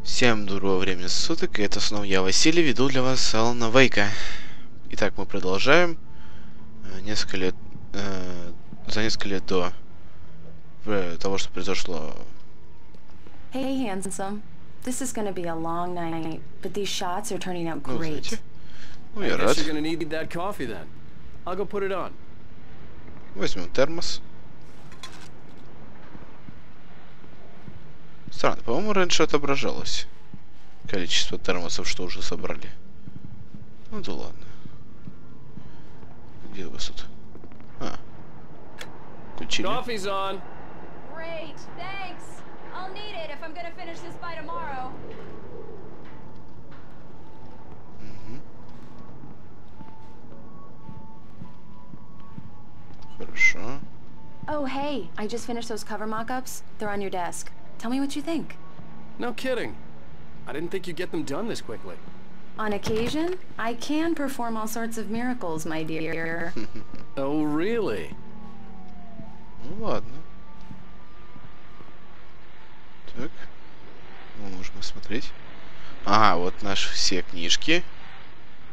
Всем доброго времени суток, и это снова я, Василий, веду для вас Алана Вейка. Итак, мы продолжаем. За несколько лет до того, что произошло. Hey, handsome. This is gonna be a long night, but these shots are turning out great. Ну, я рад. Возьмем термос. Странно, по-моему, раньше отображалось количество термосов, что уже собрали. Ну да ладно. Где у вас тут? А. Включили. Great, thanks. I'll need it if I'm gonna finish this by tomorrow. Хорошо. Oh, hey, I just finished those cover mock-ups. They're on your desk. Tell me what you think. No kidding. I didn't think you'd get them done this quickly. On occasion, I can perform all sorts of miracles, my dear. Oh, really? Ну ладно. Так. Мы можем смотреть. Ага, вот наши все книжки,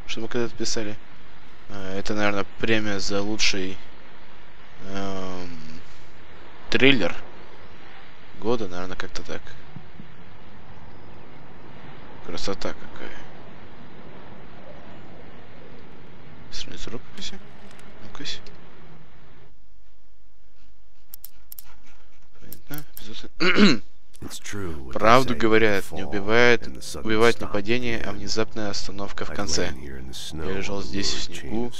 что мы когда-то писали. Это, наверное, премия за лучший триллер года, наверное, как-то так. Красота какая. Страница рукописи. Ну-кась. Понятно. Правду говорят, не убивает нападение, а внезапная остановка в конце. Я лежал здесь в снегу,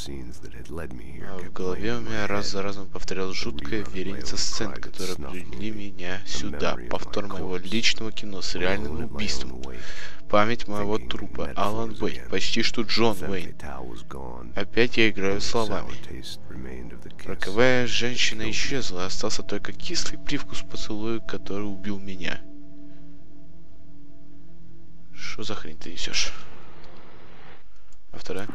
а в голове у меня раз за разом повторялась жуткая вереница сцен, которые привели меня сюда. Повтор моего личного кино с реальным убийством. Память моего трупа. Алан Уэйн. Почти что Джон Уэйн. Опять я играю словами. Роковая женщина исчезла, остался только кислый привкус поцелуя, который убил меня. Что за хрень ты несешь? А вторая?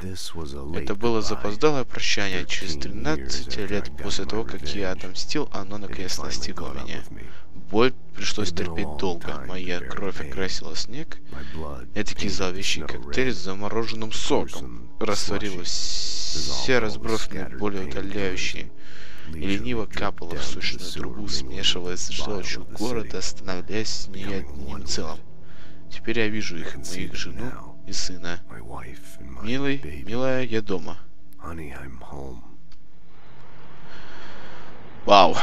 Это было запоздалое прощание. Через 13 лет после того, как я отомстил, оно наконец настигло меня. Боль пришлось терпеть долго. Моя кровь окрасила снег. Этакий зловещий коктейль с замороженным соком. Растворилось все разбросанные боли утоляющие. И лениво капало в сущную трубу, смешиваясь с желчью города, становясь не одним целым. Теперь я вижу их, моих жену и сына. Милый, милая, я дома. Вау.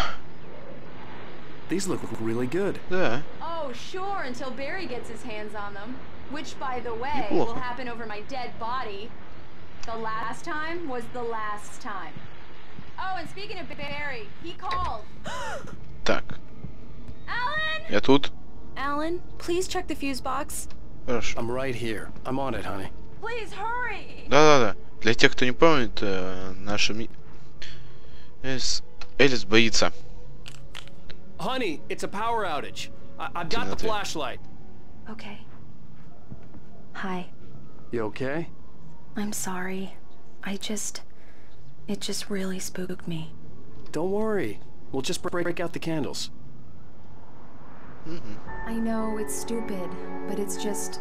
These look really good. Да. Oh, sure, until Barry gets his hands on them. Which, by the way, will happen over my dead body. The last time was the last time. Oh, and speaking of Barry, he called. Так. Alan? Я тут. Alan, please check the fuse box. Хорошо. I'm right here. I'm on it, honey. Please hurry. Да-да-да. Для тех, кто не помнит, наша Элис боится. Honey, it's a power outage. I've got the flashlight. Okay. Hi. You okay? I'm sorry. It just really spooked me. Don't worry. We'll just break out the candles. I know it's stupid, but it's just...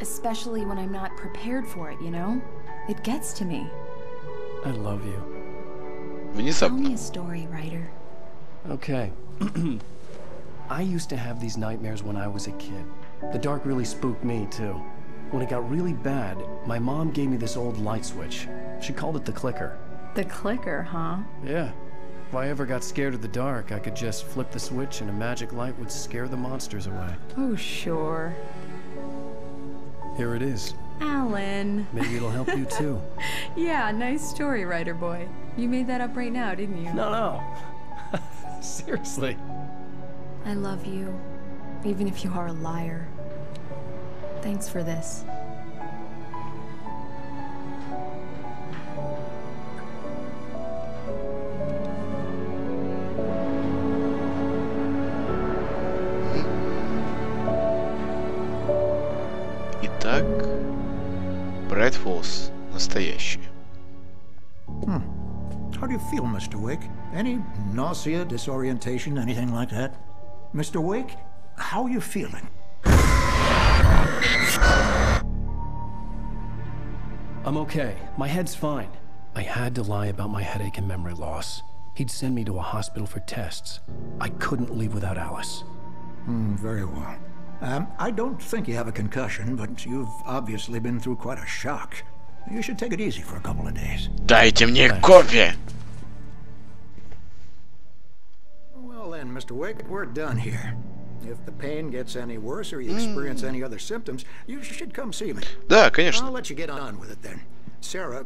Especially when I'm not prepared for it, you know? It gets to me. I love you. Tell me a story, writer. Okay. I used to have these nightmares when I was a kid. The dark really spooked me, too. When it got really bad, my mom gave me this old light switch. She called it the clicker. The clicker, huh? Yeah. If I ever got scared of the dark, I could just flip the switch and a magic light would scare the monsters away. Oh, sure. Here it is. Alan. Maybe it'll help you, too. Yeah, nice story, writer boy. You made that up right now, didn't you? No. Seriously. I love you, even if you are a liar. Thanks for this. Итак, Bright Falls настоящий. How do you feel, Mr. Wake? Any nausea, disorientation, anything like that? Mr. Wake, how are you feeling? I'm okay. My head's fine. I had to lie about my headache and memory loss. He'd send me to a hospital for tests. I couldn't leave without Alice. Very well. I don't think you have a concussion, but you've obviously been through quite a shock. You should take it easy for a couple of days. Дайте мне кофе! Well then, Mr. Wake, we're done here. If the pain gets any worse or you experience any other symptoms, you should come see me. Да, конечно. I'll let you get on with it then. Sarah,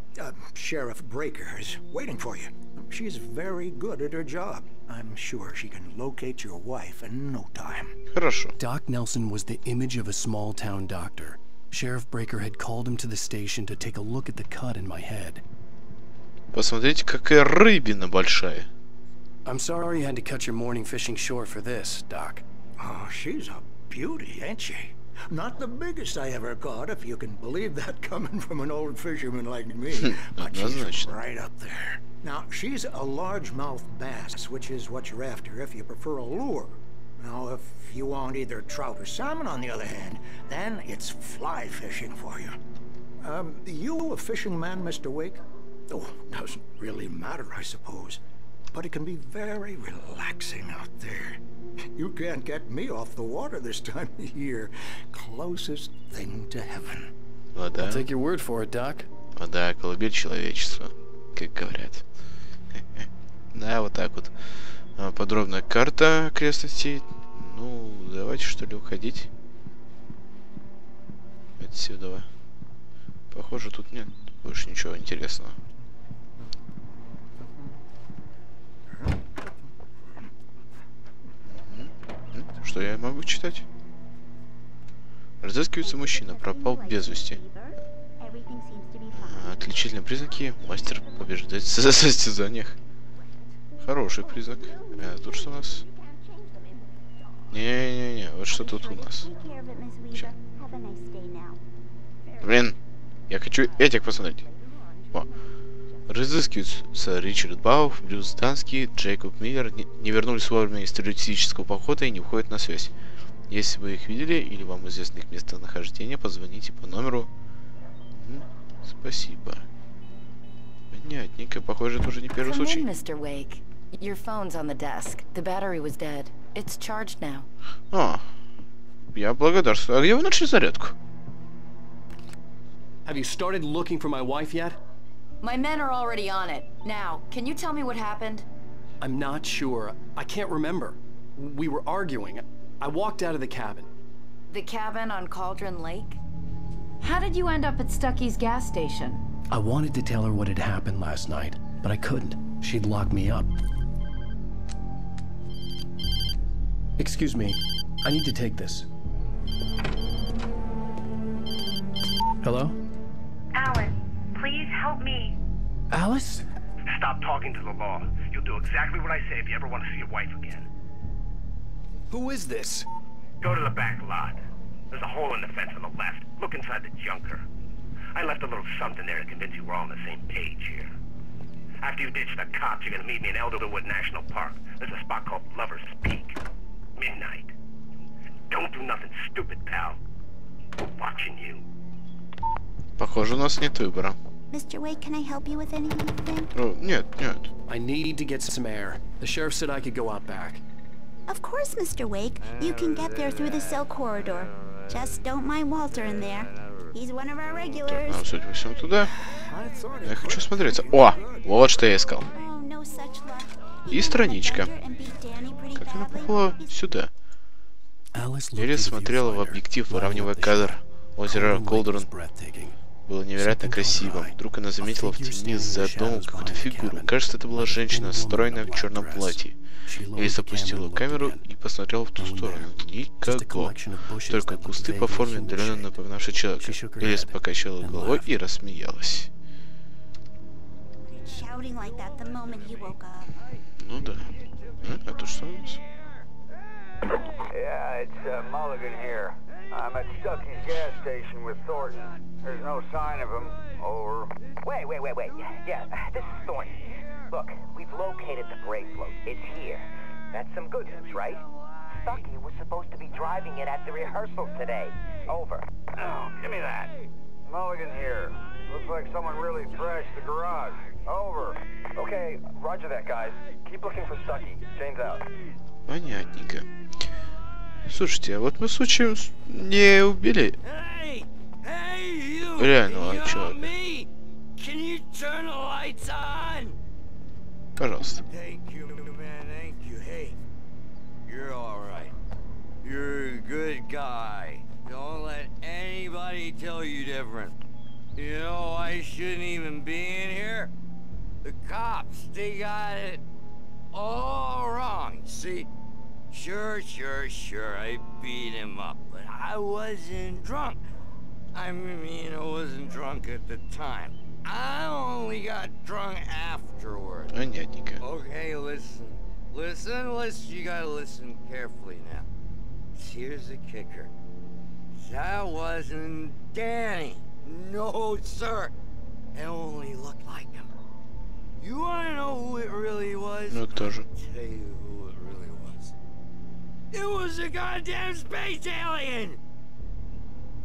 Sheriff Breaker, is waiting for you. She's very good at her job. I'm sure she can locate your wife in no time. Хорошо. Doc Nelson was the image of a small-town doctor. Sheriff Breaker had called him to the station to take a look at the cut in my head. Посмотрите, какая рыбина большая. I'm sorry you had to cut your morning fishing short for this, Doc. Oh, she's a beauty, ain't she? Not the biggest I ever caught, if you can believe that coming from an old fisherman like me. But she's right up there. Now, she's a largemouth bass, which is what you're after if you prefer a lure. Now, if you want either trout or salmon, on the other hand, then it's fly fishing for you. You a fishing man, Mr. Wake? Oh, doesn't really matter, I suppose. But it can be very relaxing out there. You can't get me off the water this time of year. Closest thing to heaven. Вода. I'll take your word for it, Doc. Вода, колыбель человечества, как говорят. Да, вот так вот. Подробная карта окрестностей. Ну, давайте что ли уходить. Отсюда. Похоже, тут нет больше ничего интересного. Что я могу читать? Разыскивается мужчина, пропал без вести. Отличительные признаки. Мастер побеждает в состязаниях. Хороший признак. Тут что у нас? Не-не-не, вот что тут у нас. Чё? Блин, я хочу этих посмотреть. О. Разыскиваются Ричард Бауф, Брюс Данский, Джейкоб Миллер не вернулись вовремя из террористического похода и не выходят на связь. Если вы их видели или вам известно их местонахождение, позвоните по номеру. Спасибо. Понятненько, похоже, это уже не первый случай. А, я благодарствую. А где вы нашли зарядку? Have you started looking for my wife yet? My men are already on it. Now, can you tell me what happened? I'm not sure. I can't remember. We were arguing. I walked out of the cabin. The cabin on Cauldron Lake? How did you end up at Stucky's gas station? I wanted to tell her what had happened last night, but I couldn't. She'd locked me up. Excuse me. I need to take this. Hello? Alice, please help me. Alice? Stop talking to the law. You'll do exactly what I say if you ever want to see your wife again. Who is this? Go to the back lot. There's a hole in the fence on the left. Look inside the junker. I left a little something there to convince you we're all on the same page here. After you ditch the cops, you're gonna meet me in Elderwood National Park. There's a spot called Lover's Peak. Midnight. Don't do nothing stupid, pal. We're watching you. Похоже, у нас нет выбора. Mr. Wake, can I help you with anything? Нет, нет. I need to get some air. The sheriff said I could go out back. Of course, Mr. Wake. You can get there through the cell corridor. Just don't mind Walter in there. He's one of our regulars. Так, судя по всему, туда. Я хочу смотреться. О, вот что я искал. И страничка. Как она попала сюда? Элис смотрела в объектив, выравнивая кадр. Озеро Колдерон было невероятно красивым. Вдруг она заметила в тени за домом какую-то фигуру. Кажется, это была женщина, стройная в черном платье. Элис запустила камеру и посмотрела в ту сторону. Никого. Только кусты по форме отдаленно напоминавшие человека. Элис покачала головой и рассмеялась. Ну да. А то что у нас? Yeah, it's Mulligan here. I'm at Stucky's gas station with Thornton. There's no sign of him. Over. Wait. Yeah, this is Thornton. Look, we've located the brake float. It's here. That's some good news, right? Stucky was supposed to be driving it at the rehearsal today. Over. Oh, give me that. Mulligan here. Looks like someone really trashed the garage. Over. Okay, roger that, guys. Keep looking for Stucky. Jane's out. Понятненько. Слушайте, а вот мы случаем не убили реального человека. Пожалуйста. You're all right. You're a good guy. Don't let anybody tell you different. You know, I shouldn't even be in here. The cops, they got it all wrong. See, sure, I beat him up, but I wasn't drunk. I mean, I wasn't drunk at the time. I only got drunk afterward. Понятненько. Okay, listen, you gotta listen carefully now. Here's the kicker. That wasn't Danny. No, sir. It only looked like him. You wanna know who it really was? Ну кто же? I'll tell you who it really was. It was a goddamn space alien!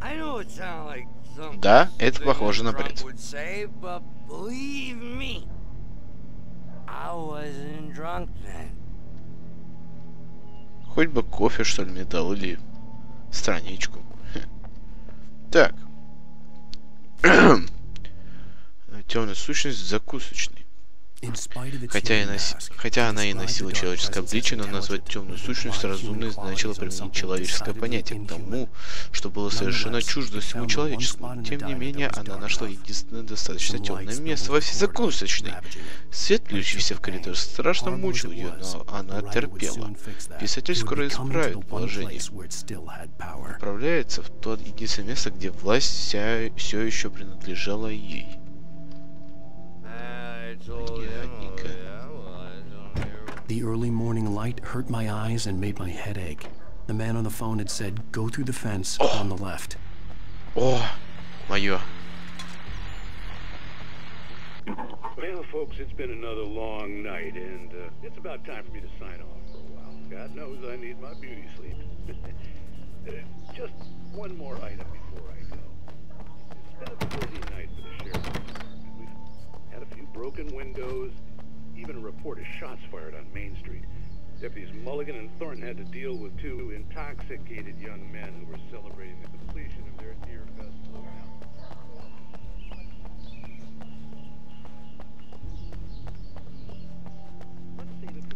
I know it sounds like something Да, это похоже на бред. would say, but believe me, I wasn't drunk then. Хоть бы кофе, что ли, мне дал, или страничку. Так. Темная сущность закусочной. Хотя она и носила человеческое обличие, но назвать темную сущность разумной значило применить человеческое понятие к тому, что было совершенно чуждо всему человеческому. Тем не менее, она нашла единственное достаточно темное место во всей закусочной. Свет, льющийся в коридор, страшно мучил ее, но она терпела. Писатель скоро исправит положение. Направляется в то единственное место, где власть все еще принадлежала ей. The early morning light hurt my eyes and made my head ache. The man on the phone had said, "Go through the fence on the left." О, моё. Well, folks, it's been another long night, and it's about time for me to sign off for a while. God knows I need my beauty sleep. Just one more item before I go. It's been a busy night for the sheriff's department. We've had a few broken windows, even a report of shots fired on Main Street. Deputies Mulligan and Thornton had to deal with two intoxicated young men who were celebrating the completion of their Deer Festival.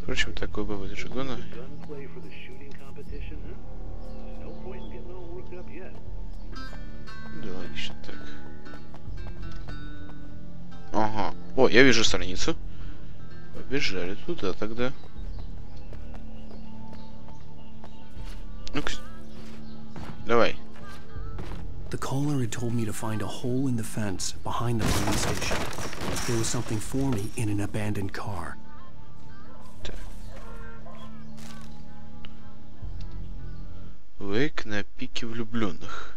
Впрочем, такой бывает из Жигона. Да, логично, так. Ага. О, я вижу страницу. Побежали туда тогда. Ну-ка. Давай. The caller had told me to find a hole in the fence behind the police station. There was something for me in an abandoned car. Уэйк на пике влюбленных.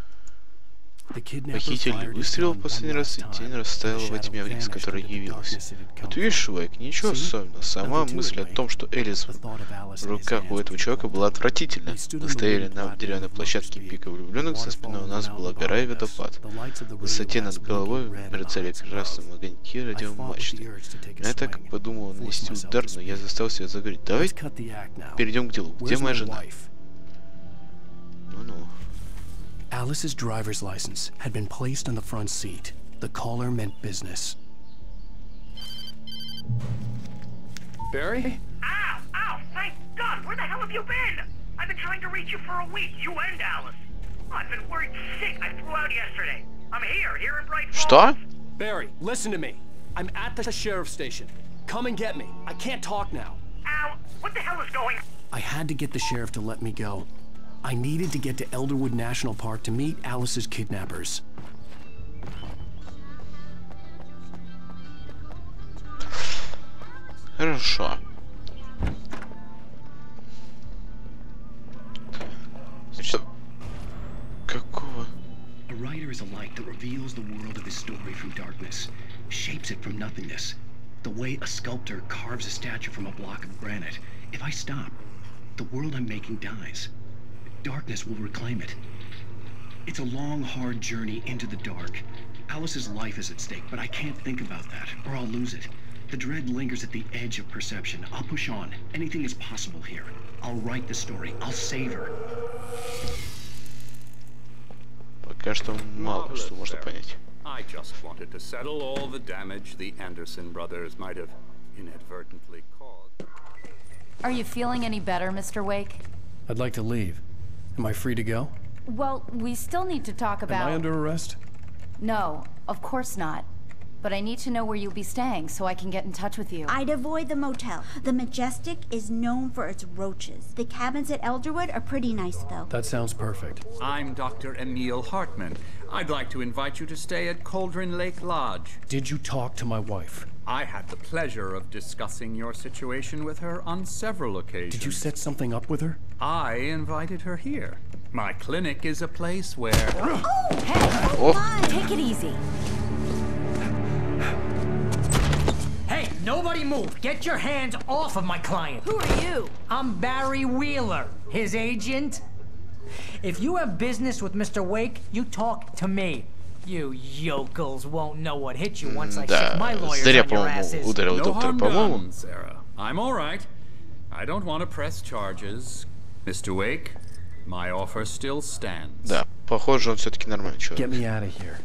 Похититель выстрелил в последний раз, и тень растаяла во тьме, из которой явилась. Вот видишь, Уэйк, ничего особенного. Сама мысль о том, что Элис в руках у этого человека была отвратительна. Мы стояли на деревянной площадке пика влюбленных, за спиной у нас была гора и водопад. В высоте над головой мерцали красные огоньки радиомачты. Я так подумал нанести удар, но я заставил себя заговорить. Давай перейдем к делу. Где моя жена? Ну-ну. Alice's driver's license had been placed on the front seat. The caller meant business. Barry? Ow! Ow! Thank God! Where the hell have you been? I've been trying to reach you for a week, you and Alice. I've been worried sick. I flew out yesterday. I'm here in Bright Falls. Что? Barry, listen to me. I'm at the sheriff's station. Come and get me. I can't talk now. Ow! What the hell is going on? I had to get the sheriff to let me go. I needed to get to Elderwood National Park to meet Alice's kidnappers. Хорошо. Что? Какого? A writer is a light that reveals the world of his story from darkness, shapes it from nothingness. The way a sculptor carves a statue from a block of granite. If I stop, the world I'm making dies. Darkness will reclaim it. It's a long, hard journey into the dark. Alice's life is at stake, but I can't think about that, or I'll lose it. The dread lingers at the edge of perception. I'll push on. Anything is possible here. I'll write the story. I'll save her. Пока что мало что можно понять. I just wanted to settle all the damage the Anderson brothers might have inadvertently caused. Are you feeling any better, Mr. Wake? I'd like to leave. Am I free to go? Well, we still need to talk about... Am I under arrest? No, of course not. But I need to know where you'll be staying so I can get in touch with you. I'd avoid the motel. The Majestic is known for its roaches. The cabins at Elderwood are pretty nice, though. That sounds perfect. I'm Dr. Emil Hartman. I'd like to invite you to stay at Cauldron Lake Lodge. Did you talk to my wife? I had the pleasure of discussing your situation with her on several occasions. Did you set something up with her? I invited her here. My clinic is a place where... Oh, hey! Take it easy. Hey, nobody move! Get your hands off of my client! Who are you? I'm Barry Wheeler, his agent. If you have business with Mr. Wake, you talk to me. You yokels won't know what hit you once I shake my lawyers on your asses. No harm done, Sarah. I'm all right. I don't want to press charges. Mr. Wake, my offer still stands. Да, похоже, он все-таки нормальный человек. Get me out of here.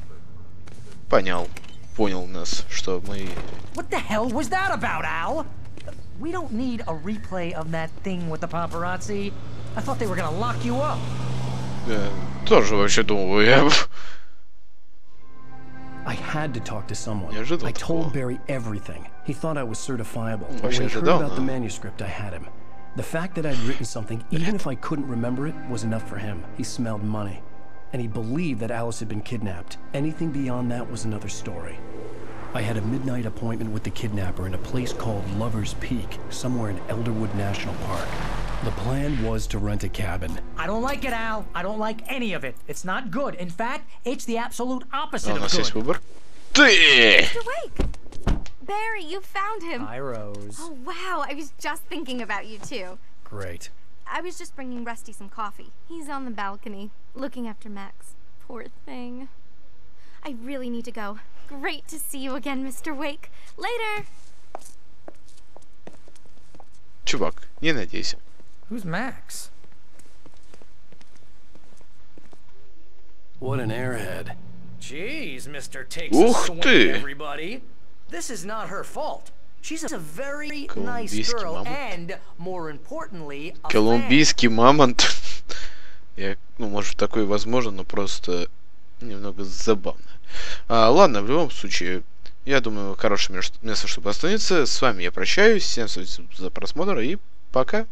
Понял нас, что мы... What the hell was that about, Al? We don't need a replay of that thing with the paparazzi. I thought they were gonna lock you up. Тоже вообще думал, я... I had to talk to someone. I told Barry everything. He thought I was certifiable. But when he heard about the manuscript, I had him. The fact that I'd written something, even if I couldn't remember it, was enough for him. He smelled money. And he believed that Alice had been kidnapped. Anything beyond that was another story. I had a midnight appointment with the kidnapper in a place called Lover's Peak, somewhere in Elderwood National Park. The plan was to rent a cabin. I don't like it, Al. I don't like any of it. It's not good. In fact, it's the absolute opposite of good. Mr. Wake! Barry, you found him. Hi, Rose. Oh, wow. I was just thinking about you, too. Great. I was just bringing Rusty some coffee. He's on the balcony, looking after Max. Poor thing. I really need to go. Great to see you again, Mr. Wake. Later! Чувак, не надейся. Who's Max? What an airhead. Jeez, Mr. Takes a swing, everybody. This is not her fault. She's a very nice girl and, more importantly, a Колумбийский мамонт. Ну, может, такое возможно, но просто немного забавно. Ладно, в любом случае, я думаю, хорошее место, чтобы остановиться. С вами я прощаюсь. Всем спасибо за просмотр и пока.